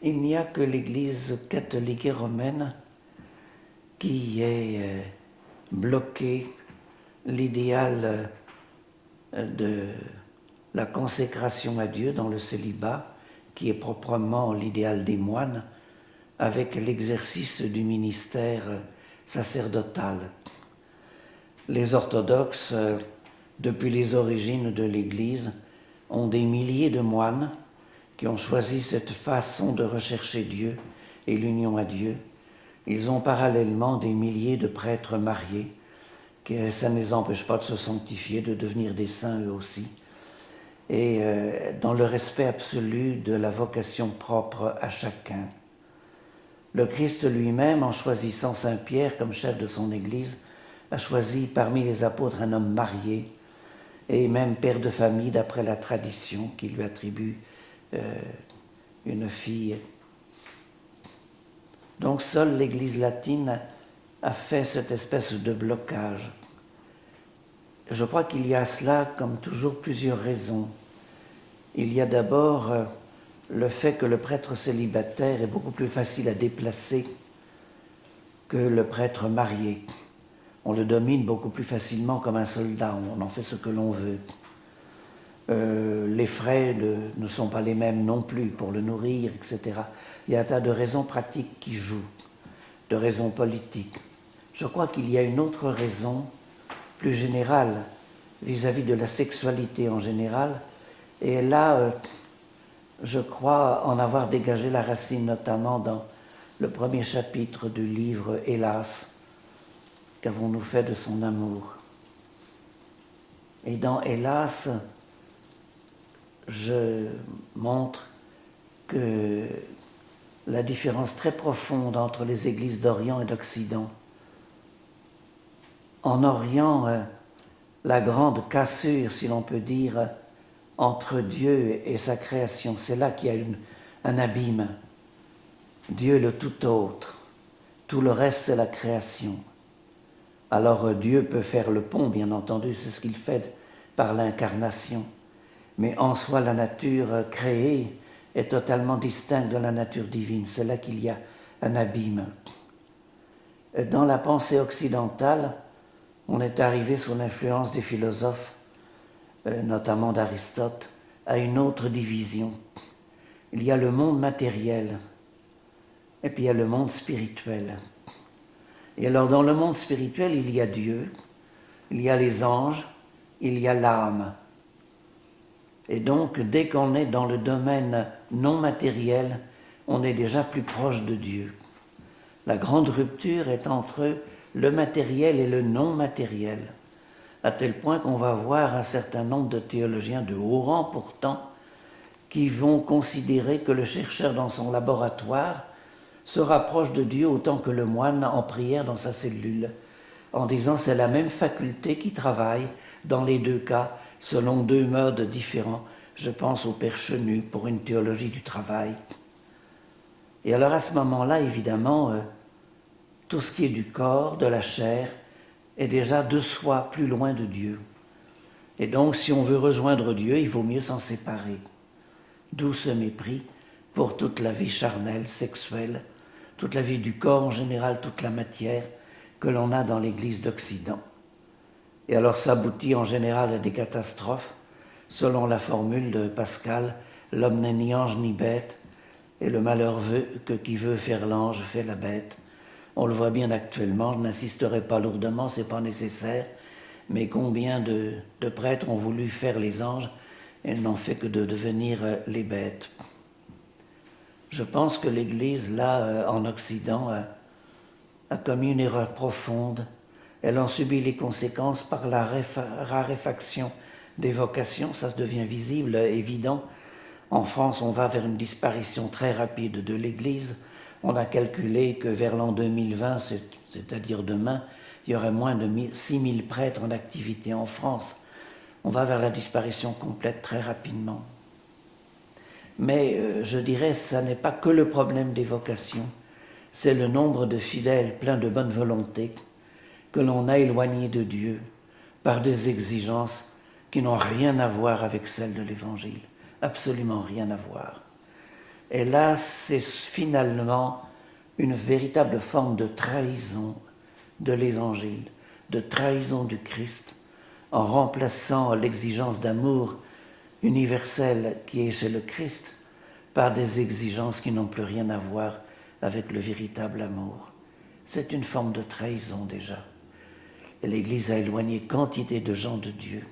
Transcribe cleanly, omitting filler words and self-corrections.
il n'y a que l'Église catholique et romaine qui ait bloqué l'idéal de la consécration à Dieu dans le célibat, qui est proprement l'idéal des moines, avec l'exercice du ministère sacerdotal. Les orthodoxes, depuis les origines de l'Église, ont des milliers de moines qui ont choisi cette façon de rechercher Dieu et l'union à Dieu. Ils ont parallèlement des milliers de prêtres mariés, que ça ne les empêche pas de se sanctifier, de devenir des saints eux aussi, et dans le respect absolu de la vocation propre à chacun. Le Christ lui-même, en choisissant Saint Pierre comme chef de son Église, a choisi parmi les apôtres un homme marié et même père de famille d'après la tradition qui lui attribue une fille. Donc seule l'Église latine a fait cette espèce de blocage. Je crois qu'il y a à cela, comme toujours, plusieurs raisons. Il y a d'abord le fait que le prêtre célibataire est beaucoup plus facile à déplacer que le prêtre marié. On le domine beaucoup plus facilement comme un soldat, on en fait ce que l'on veut. Les frais ne sont pas les mêmes non plus pour le nourrir, etc. Il y a un tas de raisons pratiques qui jouent, de raisons politiques. Je crois qu'il y a une autre raison plus générale vis-à-vis de la sexualité en général, et là, je crois en avoir dégagé la racine, notamment dans le premier chapitre du livre « Hélas », qu'avons-nous fait de son amour? Et dans « Hélas », je montre que la différence très profonde entre les églises d'Orient et d'Occident. En Orient, la grande cassure, si l'on peut dire, entre Dieu et sa création, c'est là qu'il y a un abîme. Dieu le tout autre, tout le reste c'est la création. Alors Dieu peut faire le pont, bien entendu, c'est ce qu'il fait par l'incarnation. Mais en soi, la nature créée est totalement distincte de la nature divine. C'est là qu'il y a un abîme. Dans la pensée occidentale, on est arrivé sous l'influence des philosophes, notamment d'Aristote, à une autre division. Il y a le monde matériel et puis il y a le monde spirituel. Et alors dans le monde spirituel, il y a Dieu, il y a les anges, il y a l'âme. Et donc, dès qu'on est dans le domaine non matériel, on est déjà plus proche de Dieu. La grande rupture est entre le matériel et le non matériel, à tel point qu'on va voir un certain nombre de théologiens de haut rang pourtant, qui vont considérer que le chercheur dans son laboratoire se rapproche de Dieu autant que le moine en prière dans sa cellule, en disant c'est la même faculté qui travaille dans les deux cas, selon deux modes différents. Je pense au Père Chenu pour une théologie du travail. Et alors à ce moment-là, évidemment, tout ce qui est du corps, de la chair, est déjà de soi plus loin de Dieu. Et donc, si on veut rejoindre Dieu, il vaut mieux s'en séparer. D'où ce mépris pour toute la vie charnelle, sexuelle, toute la vie du corps en général, toute la matière que l'on a dans l'Église d'Occident. Et alors ça aboutit en général à des catastrophes, selon la formule de Pascal, l'homme n'est ni ange ni bête, et le malheur veut que qui veut faire l'ange fait la bête. On le voit bien actuellement, je n'insisterai pas lourdement, c'est pas nécessaire, mais combien de prêtres ont voulu faire les anges et n'ont fait que de devenir les bêtes. Je pense que l'Église, là, en Occident, a commis une erreur profonde. Elle en subit les conséquences par la raréfaction des vocations, ça se devient visible, évident. En France, on va vers une disparition très rapide de l'Église. On a calculé que vers l'an 2020, c'est-à-dire demain, il y aurait moins de 6000 prêtres en activité en France. On va vers la disparition complète très rapidement. Mais je dirais, ça n'est pas que le problème des vocations, c'est le nombre de fidèles pleins de bonne volonté que l'on a éloignés de Dieu par des exigences qui n'ont rien à voir avec celles de l'Évangile, absolument rien à voir. Et là, c'est finalement une véritable forme de trahison de l'Évangile, de trahison du Christ, en remplaçant l'exigence d'amour universel qui est chez le Christ par des exigences qui n'ont plus rien à voir avec le véritable amour. C'est une forme de trahison déjà. Et l'Église a éloigné quantité de gens de Dieu.